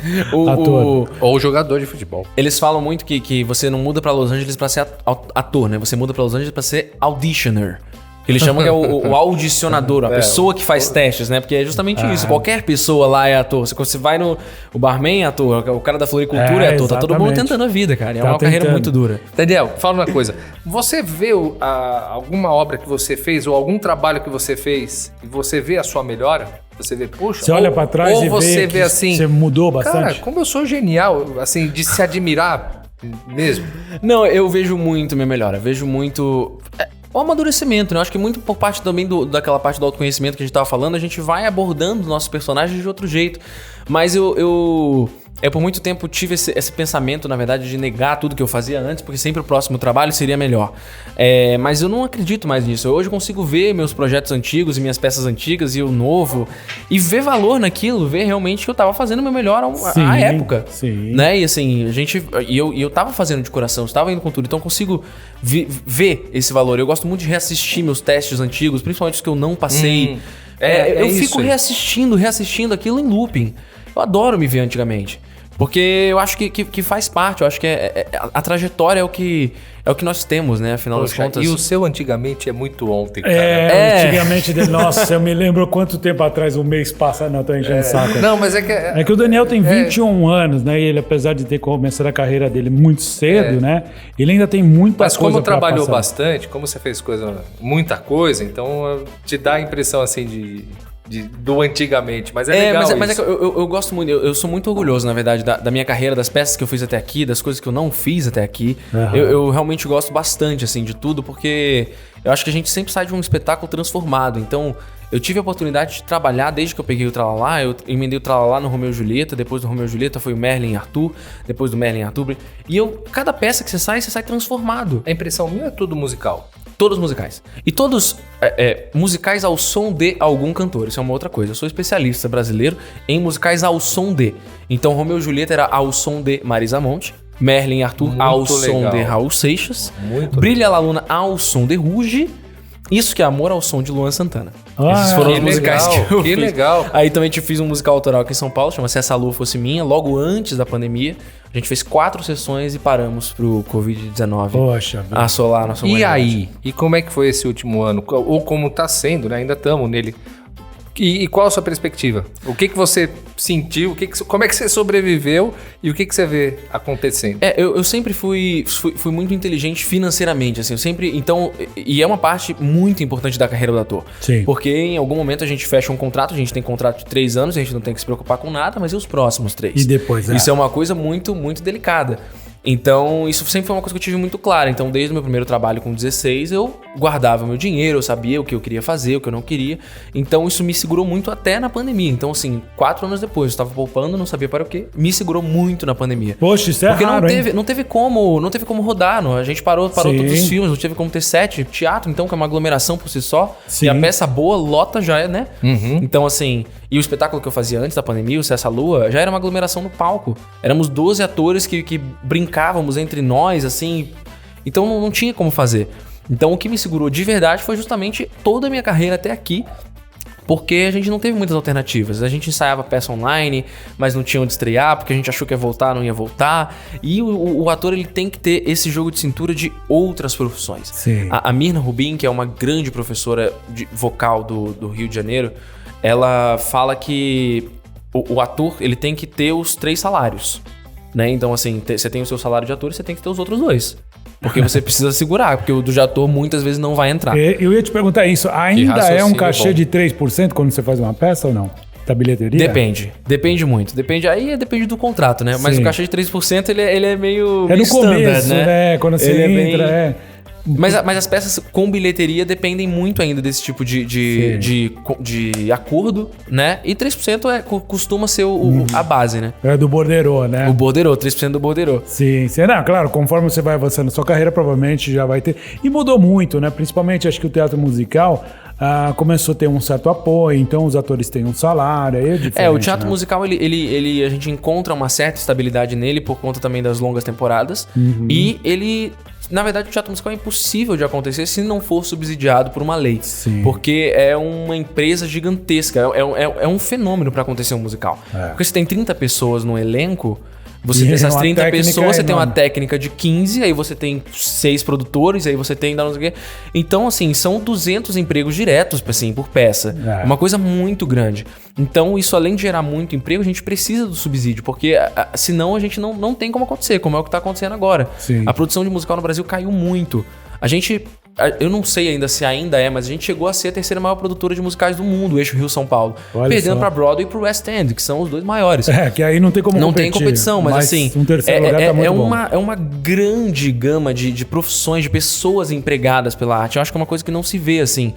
ator. Ou jogador de futebol. Eles falam muito que você não muda pra Los Angeles pra ser ator, né? Você muda pra Los Angeles pra ser auditioner. Que eles chamam que é o audicionador, a pessoa que faz testes, né? Porque é justamente isso. Qualquer pessoa lá é ator. Você vai no... O barman é ator, o cara da floricultura é ator. Tá todo mundo tentando a vida, cara. É uma carreira muito dura. Daniel, fala uma coisa. Você vê alguma obra que você fez ou algum trabalho que você fez e você vê a sua melhora? Você vê, puxa... Você olha pra trás e você vê assim... Você mudou bastante? Cara, como eu sou genial, assim, de se admirar mesmo. Não, eu vejo muito minha melhora. Eu vejo muito... O amadurecimento, né? Eu acho que muito por parte também daquela parte do autoconhecimento que a gente tava falando, a gente vai abordando os nossos personagens de outro jeito. Mas eu por muito tempo tive esse pensamento, na verdade, de negar tudo que eu fazia antes, porque sempre o próximo trabalho seria melhor. Mas eu não acredito mais nisso. Hoje eu consigo ver meus projetos antigos e minhas peças antigas e o novo e ver valor naquilo, ver realmente que eu tava fazendo o meu melhor à época. Sim. Né? E assim, eu tava fazendo de coração, eu estava indo com tudo, então eu consigo ver esse valor. Eu gosto muito de reassistir meus testes antigos, principalmente os que eu não passei. Eu fico reassistindo aquilo em looping. Eu adoro me ver antigamente. Porque eu acho que faz parte, eu acho que a trajetória é o que nós temos, né? Afinal das contas. E o seu antigamente é muito ontem, cara. Antigamente, nossa, eu me lembro quanto tempo atrás, um mês passado, não, tô enchendo o saco. Não, mas é que... É que o Daniel tem 21 anos, né? E ele, apesar de ter começado a carreira dele muito cedo, né? Ele ainda tem muita Mas coisa como pra trabalhou passar. bastante, como você fez muita coisa, então te dá a impressão assim do antigamente, mas é legal mas é isso. que eu gosto muito, eu sou muito orgulhoso, na verdade, da minha carreira, das peças que eu fiz até aqui, das coisas que eu não fiz até aqui. Uhum. Eu realmente gosto bastante, assim, de tudo, porque eu acho que a gente sempre sai de um espetáculo transformado. Então, eu tive a oportunidade de trabalhar desde que eu peguei o Tralalá. Eu emendei o Tralalá no Romeu e Julieta, depois do Romeu e Julieta foi o Merlin e Arthur, depois do Merlin e Arthur. E cada peça que você sai transformado. A impressão minha é tudo musical. Todos musicais. E todos musicais ao som de algum cantor. Isso é uma outra coisa. Eu sou especialista brasileiro em musicais ao som de. Então, Romeu e Julieta era ao som de Marisa Monte. Merlin e Arthur Muito ao som legal. de Raul Seixas. Muito Brilha La Luna ao som de Ruge. Isso que é Amor ao som de Luan Santana. Ah, Esses foram os que musicais legal, que eu que fiz. legal. Aí também fiz um musical autoral aqui em São Paulo, chama Se Essa Lua Fosse Minha, logo antes da pandemia. A gente fez 4 sessões e paramos pro Covid-19 Poxa, vida. assolar a nossa E humanidade. aí? E como é que foi esse último ano? Ou como tá sendo, né? Ainda estamos nele. E qual a sua perspectiva? O que você sentiu? Como é que você sobreviveu? E o que você vê acontecendo? Eu sempre fui muito inteligente financeiramente, assim, eu sempre... Então, e é uma parte muito importante da carreira do ator. Sim. Porque em algum momento a gente fecha um contrato, a gente tem contrato de 3 anos, a gente não tem que se preocupar com nada, mas e os próximos 3? E depois, Isso é uma coisa muito, muito delicada. Então, isso sempre foi uma coisa que eu tive muito clara. Então, desde o meu primeiro trabalho com 16, eu guardava meu dinheiro, eu sabia o que eu queria fazer, o que eu não queria. Então, isso me segurou muito até na pandemia. Então, assim, 4 anos depois, eu estava poupando, não sabia para o quê. Me segurou muito na pandemia. Poxa, isso é Porque raro, não teve como rodar. Não. A gente parou Sim. todos os filmes, não teve como ter set. Teatro, então, que é uma aglomeração por si só. Sim. E a peça boa, lota já é, né? Uhum. Então, assim... E o espetáculo que eu fazia antes da pandemia, o Se Essa Lua, já era uma aglomeração no palco. Éramos 12 atores que brincávamos entre nós, assim. Então não tinha como fazer. Então o que me segurou de verdade foi justamente toda a minha carreira até aqui. Porque a gente não teve muitas alternativas. A gente ensaiava peça online, mas não tinha onde estrear, porque a gente achou que ia voltar, não ia voltar. E o ator ele tem que ter esse jogo de cintura de outras profissões. Sim. A Mirna Rubin, que é uma grande professora de vocal do Rio de Janeiro, ela fala que o ator ele tem que ter os 3 salários, né? Então, assim, você tem o seu salário de ator e você tem que ter os outros 2. Porque você precisa segurar, porque o do de ator muitas vezes não vai entrar. Eu ia te perguntar isso. Ainda é um raciocínio cachê bom. de 3% quando você faz uma peça ou não? Da bilheteria? Depende muito. Depende do contrato, né? Mas Sim. o cachê de 3% ele é meio É no standard, começo, né? Quando você Ele é bem- entra, Mas as peças com bilheteria dependem muito ainda desse tipo de acordo, né? E 3% costuma ser a base, né? É do borderô, né? O borderô, 3% do borderô. Sim, não, claro, conforme você vai avançando na sua carreira, provavelmente já vai ter. E mudou muito, né? Principalmente acho que o teatro musical começou a ter um certo apoio, então os atores têm um salário, aí é diferente. O teatro né? musical, a gente encontra uma certa estabilidade nele por conta também das longas temporadas. E ele... Na verdade, o teatro musical é impossível de acontecer se não for subsidiado por uma lei. Sim. Porque é uma empresa gigantesca. É um fenômeno para acontecer um musical. Porque você tem 30 pessoas no elenco... Você E tem essas uma 30 técnica pessoas, você tem uma enorme. técnica de 15, aí você tem 6 produtores, aí você tem... não sei o quê. Então, assim, são 200 empregos diretos, assim, por peça. É. Uma coisa muito grande. Então, isso além de gerar muito emprego, a gente precisa do subsídio, porque senão a gente não tem como acontecer, como é o que está acontecendo agora. Sim. A produção de musical no Brasil caiu muito. Eu não sei ainda se ainda é, mas a gente chegou a ser a 3ª maior produtora de musicais do mundo, o eixo Rio-São Paulo. Olha Perdendo só. pra Broadway e pro West End, que são os 2 maiores. Que aí não tem como Não competir. tem competição, mas assim, um terceiro lugar tá muito bom. é uma grande gama de profissões, de pessoas empregadas pela arte. Eu acho que é uma coisa que não se vê assim.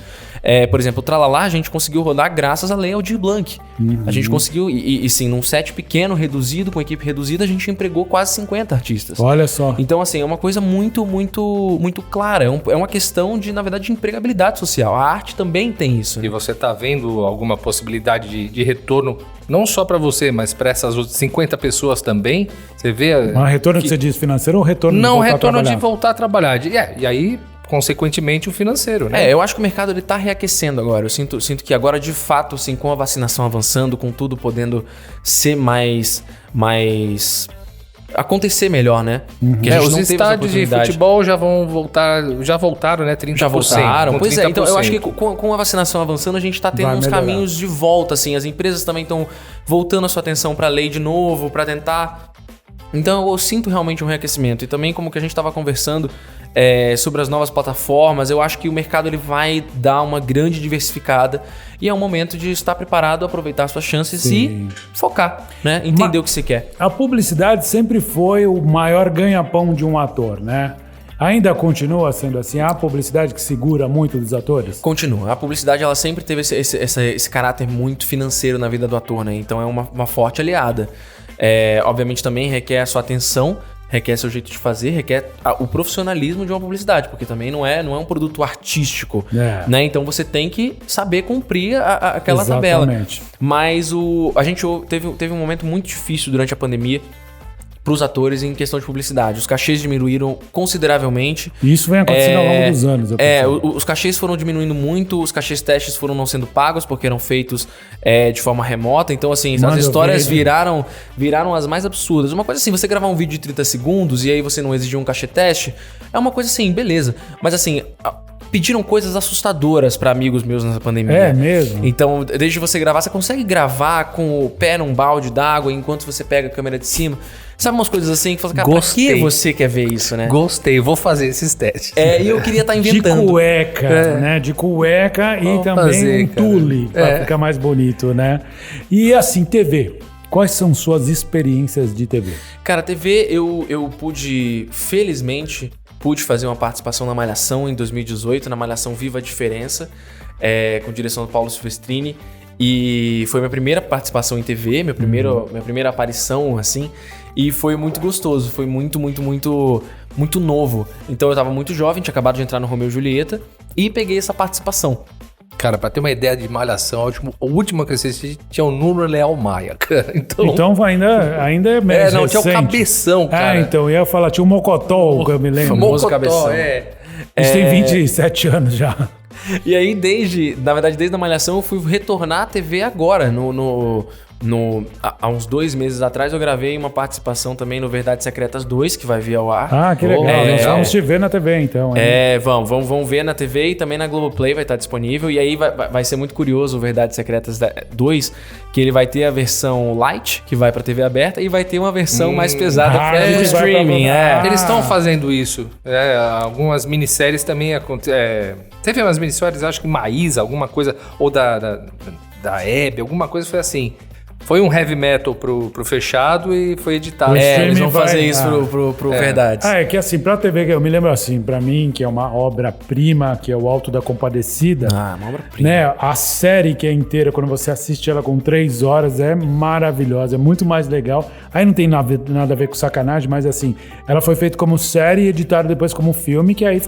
Por exemplo, o Tralalá a gente conseguiu rodar graças à Lei Aldir Blanc. A gente conseguiu, e sim, num set pequeno, reduzido, com equipe reduzida, a gente empregou quase 50 artistas. Olha só. Então, assim, é uma coisa muito, muito, muito clara. É uma questão de, na verdade, de empregabilidade social. A arte também tem isso, né? E você tá vendo alguma possibilidade de retorno, não só para você, mas para essas outras 50 pessoas também? Você vê... Um retorno que você diz financeiro ou retorno Não, de voltar retorno a de trabalhar? voltar a trabalhar. E aí, consequentemente, o financeiro, né? Eu acho que o mercado ele tá reaquecendo agora. Eu sinto que agora, de fato, assim, com a vacinação avançando, com tudo podendo ser mais acontecer melhor, né? Porque a gente Os não teve essa estádios de oportunidade. futebol já voltaram, né? 30%. Já voltaram. com Pois é, então eu 30%. acho que com a vacinação avançando, a gente tá tendo Vai uns melhorar. caminhos de volta, assim. As empresas também estão voltando a sua atenção pra lei de novo, pra tentar... Então eu sinto realmente um reaquecimento. E também, como que a gente tava conversando sobre as novas plataformas, eu acho que o mercado ele vai dar uma grande diversificada e é um momento de estar preparado, aproveitar suas chances Sim. e focar, né? Entender o que você quer. A publicidade sempre foi o maior ganha-pão de um ator, né? Ainda continua sendo assim? A publicidade que segura muito dos atores? Continua. A publicidade ela sempre teve esse caráter muito financeiro na vida do ator, né? Então é uma forte aliada. Obviamente também requer a sua atenção, requer seu jeito de fazer, requer o profissionalismo de uma publicidade, porque também não é um produto artístico, né? Então você tem que saber cumprir aquela tabela. Mas a gente teve um momento muito difícil durante a pandemia para os atores em questão de publicidade. Os cachês diminuíram consideravelmente. E isso vem acontecendo ao longo dos anos. Os cachês foram diminuindo muito, os cachês testes foram não sendo pagos porque eram feitos de forma remota. Então, assim, as histórias viraram as mais absurdas. Uma coisa assim, você gravar um vídeo de 30 segundos e aí você não exigiu um cachê teste, é uma coisa assim, beleza. Mas assim... Pediram coisas assustadoras pra amigos meus nessa pandemia. É mesmo? Então, desde você gravar, você consegue gravar com o pé num balde d'água enquanto você pega a câmera de cima. Sabe umas coisas assim que fala, cara, pra que você quer ver isso, né? Gostei, vou fazer esses testes. E eu queria estar inventando. De cueca, né? De cueca e também um tule, pra ficar mais bonito, né? E assim, TV. Quais são suas experiências de TV? Cara, TV, eu pude, felizmente... Pude fazer uma participação na Malhação em 2018, na Malhação Viva a Diferença, com direção do Paulo Silvestrini. E foi minha primeira participação em TV, minha primeira aparição, assim. E foi muito gostoso, foi muito, muito, muito, muito novo. Então eu tava muito jovem, tinha acabado de entrar no Romeu e Julieta e peguei essa participação. Cara, pra ter uma ideia de Malhação, a última que eu assisti tinha o Nuno Leal Maia, cara. Então ainda é mais não, tinha o Cabeção, cara. Então, eu ia falar, tinha o Mocotó, que eu me lembro. Famoso Cabeção. Eles têm 27 anos já. E aí, desde a Malhação, eu fui retornar à TV agora, há uns 2 meses atrás eu gravei uma participação também no Verdades Secretas 2, que vai vir ao ar. Ah, que legal. Vamos te ver na TV, então. Vamos ver na TV e também na Globoplay vai estar disponível. E aí vai ser muito curioso o Verdades Secretas 2, que ele vai ter a versão light, que vai pra TV aberta, e vai ter uma versão mais pesada pra streaming. Eles estão fazendo isso. Algumas minisséries também acontecem. Teve umas minisséries, acho que Maísa, alguma coisa, ou da Hebe, alguma coisa foi assim. Foi um heavy metal pro fechado e foi editado. Eles vão fazer isso pro Verdades. É que assim, pra TV, eu me lembro assim, pra mim, que é uma obra-prima, que é o Alto da Compadecida. Uma obra-prima. Né? A série que é inteira, quando você assiste ela com 3 horas, é maravilhosa, é muito mais legal. Aí não tem nada a ver com sacanagem, mas assim, ela foi feita como série e editada depois como filme, que aí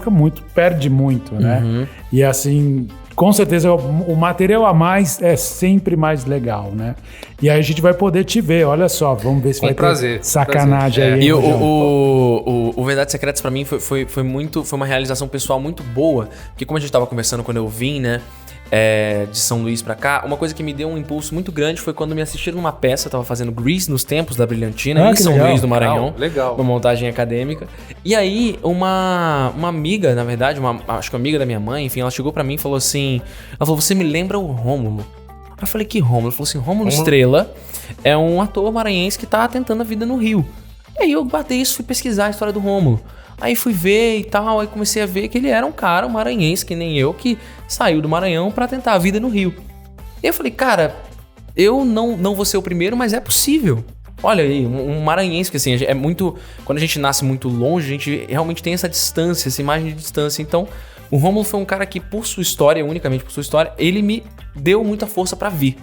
perde muito, né? E assim... Com certeza, o material a mais é sempre mais legal, né? E aí a gente vai poder te ver, olha só, vamos ver se vai ter sacanagem aí. E o Verdades Secretas pra mim foi uma realização pessoal muito boa, porque como a gente tava conversando quando eu vim, né? De São Luís pra cá, uma coisa que me deu um impulso muito grande foi quando me assistiram numa peça, eu tava fazendo Grease nos tempos da Brilhantina, em São Luís do Maranhão, uma montagem acadêmica. E aí uma amiga, na verdade, acho que uma amiga da minha mãe, enfim, ela chegou pra mim e falou assim, ela falou, você me lembra o Rômulo? Eu falei, que Rômulo? Ela falou assim, Rômulo Estrela é um ator maranhense que tá tentando a vida no Rio. E aí eu batei isso, fui pesquisar a história do Rômulo. Aí fui ver e tal, aí comecei a ver que ele era um cara, um maranhense, que nem eu, que saiu do Maranhão pra tentar a vida no Rio. E eu falei, cara, eu não vou ser o primeiro, mas é possível. Olha aí, um maranhense, que assim, é muito... Quando a gente nasce muito longe, a gente realmente tem essa distância, essa imagem de distância. Então, o Rômulo foi um cara que, por sua história, unicamente por sua história, ele me deu muita força pra vir.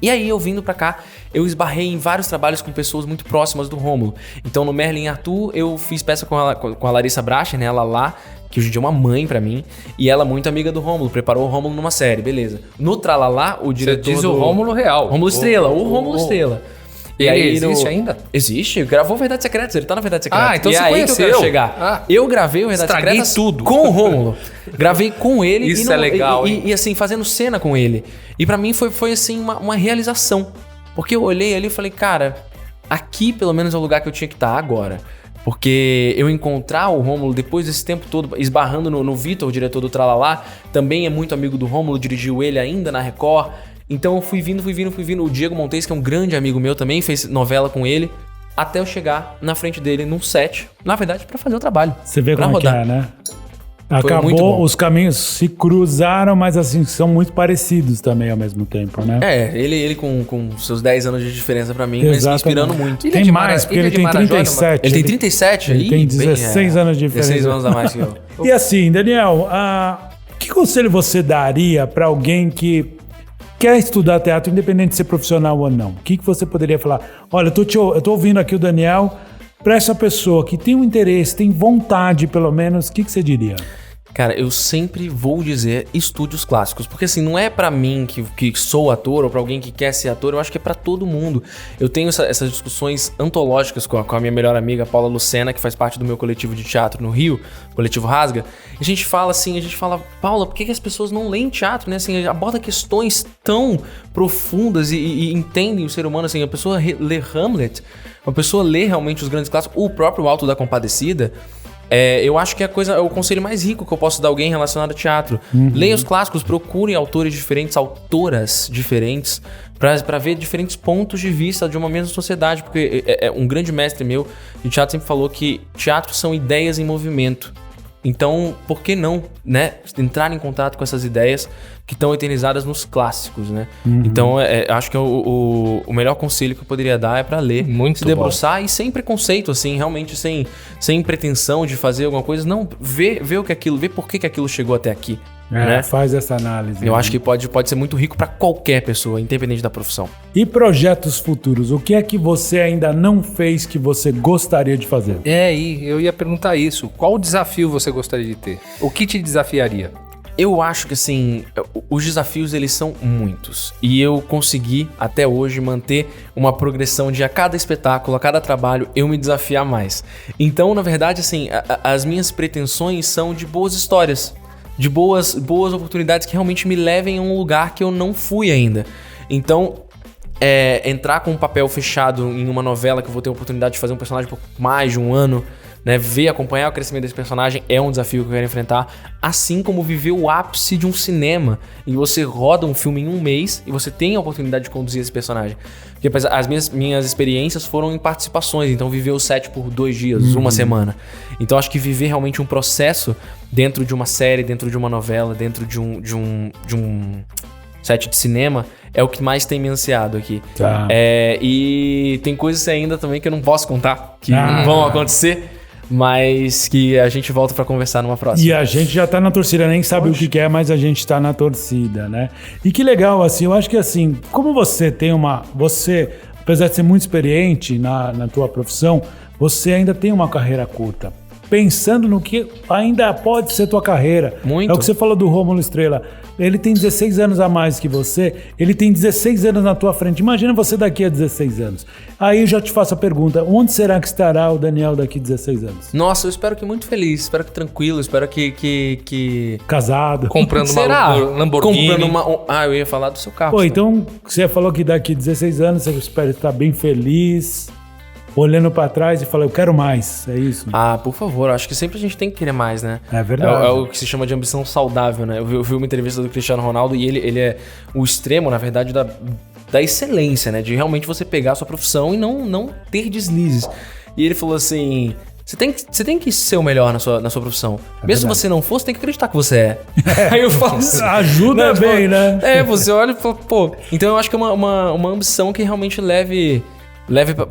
E aí, eu vindo pra cá, eu esbarrei em vários trabalhos com pessoas muito próximas do Rômulo. Então, no Merlin Arthur, eu fiz peça com a Larissa Bracher, né? Ela lá, que hoje em dia é uma mãe pra mim. E ela muito amiga do Rômulo, preparou o Rômulo numa série, beleza. No Tralalá, o diretor Você diz o Rômulo real. Rômulo Estrela, o Rômulo Estrela. E ele existe ainda? Existe, gravou Verdades Secretas, ele tá na Verdades Secretas. Ah, então e você aí conheceu. que eu quero chegar. Eu gravei o Verdades Estraguei Secretas tudo. com o Rômulo. Gravei com ele. Isso é legal, hein? E assim, fazendo cena com ele. E pra mim foi assim, uma realização. Porque eu olhei ali e falei, cara, aqui pelo menos é o lugar que eu tinha que estar agora. Porque eu encontrar o Rômulo depois desse tempo todo, esbarrando no Vitor, o diretor do Tralalá, também é muito amigo do Rômulo, dirigiu ele ainda na Record. Então eu fui vindo. O Diego Montes, que é um grande amigo meu também, fez novela com ele, até eu chegar na frente dele num set, na verdade, pra fazer o trabalho. Você vê pra como rodar. que é, né? muito Acabou, bom. os caminhos se cruzaram, mas assim, são muito parecidos também ao mesmo tempo, né? Ele com seus 10 anos de diferença pra mim, mas me Exatamente. inspirando muito. Tem mais, porque ele tem 37. Ele tem 37? Ele tem 16 anos de diferença. 16 anos a mais que eu. E assim, Daniel, que conselho você daria para alguém que quer estudar teatro, independente de ser profissional ou não? O que você poderia falar? Olha, eu tô ouvindo aqui o Daniel, para essa pessoa que tem um interesse, tem vontade pelo menos, o que você diria? Cara, eu sempre vou dizer estude os clássicos, porque assim, não é pra mim que sou ator ou pra alguém que quer ser ator, eu acho que é pra todo mundo. Eu tenho essas discussões antológicas com a minha melhor amiga, Paula Lucena, que faz parte do meu coletivo de teatro no Rio, coletivo Rasga. E a gente fala, Paula, por que as pessoas não leem teatro, né? Assim, aborda questões tão profundas e entendem o ser humano, assim, a pessoa lê Hamlet, a pessoa lê realmente os grandes clássicos, o próprio Alto da Compadecida. Eu acho que é o conselho mais rico que eu posso dar a alguém relacionado a teatro. Leia os clássicos, procurem autores diferentes, autoras diferentes, pra ver diferentes pontos de vista de uma mesma sociedade. Porque um grande mestre meu de teatro sempre falou que teatro são ideias em movimento. Então, por que não, né, entrar em contato com essas ideias que estão eternizadas nos clássicos, né? Então, acho que o melhor conselho que eu poderia dar é pra ler, Muito se debruçar e sem preconceito, assim, realmente sem pretensão de fazer alguma coisa. Não, ver o que aquilo, ver por que aquilo chegou até aqui, né? Faz essa análise. Eu acho que pode ser muito rico pra qualquer pessoa, independente da profissão. E projetos futuros? O que é que você ainda não fez que você gostaria de fazer? E eu ia perguntar isso. Qual desafio você gostaria de ter? O que te desafiaria? Eu acho que, assim, os desafios, eles são muitos. E eu consegui, até hoje, manter uma progressão de a cada espetáculo, a cada trabalho, eu me desafiar mais. Então, na verdade, assim, as minhas pretensões são de boas histórias, de boas oportunidades que realmente me levem a um lugar que eu não fui ainda. Então, entrar com um papel fechado em uma novela que eu vou ter a oportunidade de fazer um personagem por mais de um ano, né, acompanhar o crescimento desse personagem é um desafio que eu quero enfrentar, assim como viver o ápice de um cinema e você roda um filme em um mês e você tem a oportunidade de conduzir esse personagem. Porque as minhas experiências foram em participações, então viver o set por 2 dias, uma semana. Então acho que viver realmente um processo dentro de uma série, dentro de uma novela, dentro de um set de cinema é o que mais tem me ansiado aqui. Tá. E tem coisas ainda também que eu não posso contar, que vão acontecer, mas que a gente volta pra conversar numa próxima. E a gente já tá na torcida, nem sabe o que é, mas a gente tá na torcida, né? E que legal, assim, eu acho que assim, como você tem você, apesar de ser muito experiente na tua profissão, você ainda tem uma carreira curta. Pensando no que ainda pode ser tua carreira. Muito. É o que você falou do Rômulo Estrela. Ele tem 16 anos a mais que você, ele tem 16 anos na tua frente. Imagina você daqui a 16 anos. Aí eu já te faço a pergunta, onde será que estará o Daniel daqui a 16 anos? Nossa, eu espero que muito feliz, espero que tranquilo, espero que... Casado. Comprando Será? uma Lamborghini. eu ia falar do seu carro. Pô, senão. então você falou que daqui a 16 anos você espera estar bem feliz, olhando pra trás e falando, eu quero mais, é isso? Por favor, acho que sempre a gente tem que querer mais, né? É verdade. É o que se chama de ambição saudável, né? Eu vi uma entrevista do Cristiano Ronaldo e ele é o extremo, na verdade, da excelência, né? De realmente você pegar a sua profissão e não ter deslizes. E ele falou assim... Você tem que ser o melhor na sua profissão. Mesmo se você não for, você tem que acreditar que você é. Aí eu falo assim... Ajuda bem, né? Você olha e fala, pô... Então eu acho que é uma ambição que realmente leve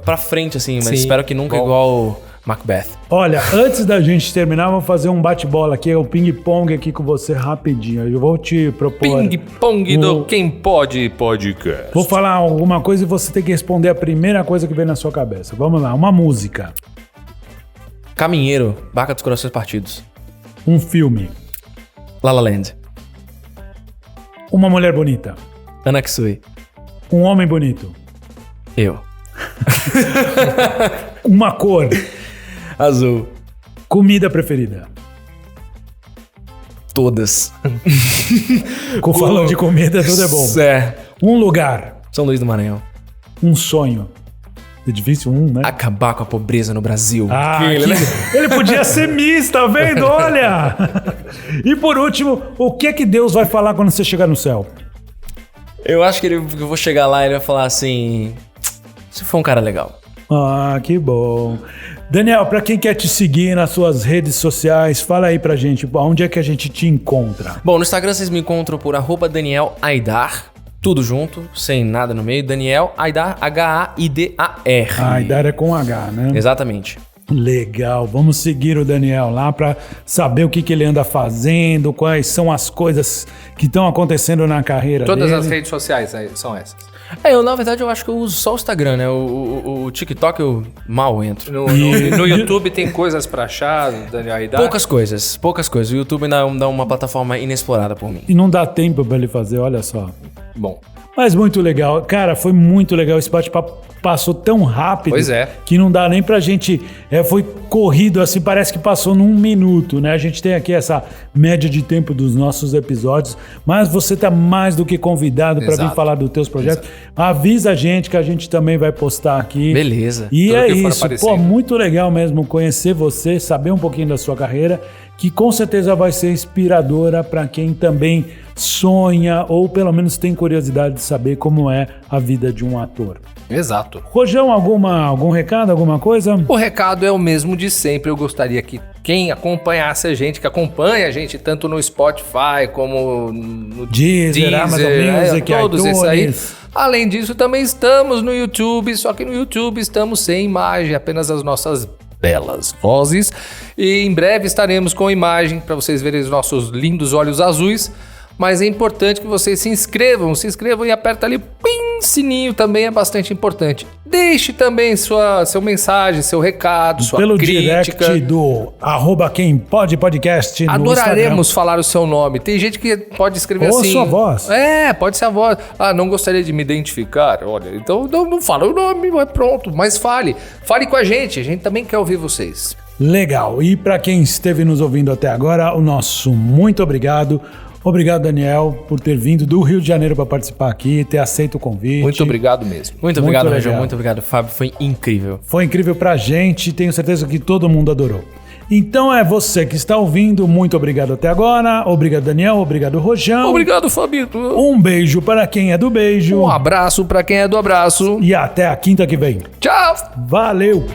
pra frente, assim. Mas espero que nunca igual Macbeth. Olha, antes da gente terminar, vamos fazer um bate-bola aqui, o ping-pong aqui com você rapidinho. Eu vou te propor... Ping-pong do Quem Pode Podcast. Vou falar alguma coisa e você tem que responder a primeira coisa que vem na sua cabeça. Vamos lá, uma música. Caminheiro, Barca dos Corações Partidos. Um filme. La La Land. Uma mulher bonita. Ana Kisui. Um homem bonito. Eu. Uma cor. Azul. Comida preferida. Todas. Falando de comida, tudo é bom. É. Um lugar. São Luís do Maranhão. Um sonho. É difícil né? Acabar com a pobreza no Brasil. Ele podia ser Miss, tá vendo? Olha! E por último, o que Deus vai falar quando você chegar no céu? Eu acho que eu vou chegar lá e ele vai falar assim... Você foi um cara legal. Ah, que bom. Daniel, pra quem quer te seguir nas suas redes sociais, fala aí pra gente, onde é que a gente te encontra? Bom, no Instagram vocês me encontram por @DanielAidar. Tudo junto, sem nada no meio. Daniel Aidar, H-A-I-D-A-R. Aidar é com H, né? Exatamente. Legal, vamos seguir o Daniel lá para saber o que ele anda fazendo, quais são as coisas que estão acontecendo na carreira Todas dele. as redes sociais são essas. Na verdade, eu acho que eu uso só o Instagram, né? O TikTok eu mal entro. No YouTube tem coisas pra achar, Daniel Aidar? Poucas coisas. O YouTube ainda dá uma plataforma inexplorada por mim. E não dá tempo para ele fazer, olha só. Bom. Mas muito legal. Cara, foi muito legal. Esse bate-papo passou tão rápido. Pois é. Que não dá nem pra gente... foi corrido assim, parece que passou num minuto, né? A gente tem aqui essa média de tempo dos nossos episódios, mas você tá mais do que convidado para vir falar dos teus projetos. Exato. Avisa a gente que a gente também vai postar aqui. Beleza. E tudo é isso. Pô, muito legal mesmo conhecer você, saber um pouquinho da sua carreira, que com certeza vai ser inspiradora para quem também sonha ou pelo menos tem curiosidade de saber como é a vida de um ator. Exato. Rojão, algum recado, alguma coisa? O recado é o mesmo de sempre. Eu gostaria que quem acompanhasse a gente, que acompanha a gente tanto no Spotify como no Deezer, Amazon Music, todos iTunes. esses aí. Além disso, também estamos no YouTube, só que no YouTube estamos sem imagem, apenas as nossas belas vozes. E em breve estaremos com imagem para vocês verem os nossos lindos olhos azuis. Mas é importante que vocês se inscrevam e aperta ali, pim, sininho também é bastante importante. Deixe também sua mensagem, seu recado, sua pelo crítica. Direct do @quempodepodcast no Adoraremos Instagram. falar o seu nome. Tem gente que pode escrever ou assim. Ou sua voz. Pode ser a voz. Não gostaria de me identificar. Olha, então não fala o nome, é pronto. Mas fale com a gente também quer ouvir vocês. Legal. E para quem esteve nos ouvindo até agora, o nosso muito obrigado. Obrigado, Daniel, por ter vindo do Rio de Janeiro para participar aqui, ter aceito o convite. Muito obrigado mesmo. Muito obrigado, Rojão. Muito obrigado, Fábio. Foi incrível. Foi incrível pra gente, tenho certeza que todo mundo adorou. Então é você que está ouvindo, muito obrigado até agora. Obrigado, Daniel. Obrigado, Rojão. Obrigado, Fabito. Um beijo para quem é do beijo. Um abraço para quem é do abraço. E até a quinta que vem. Tchau. Valeu.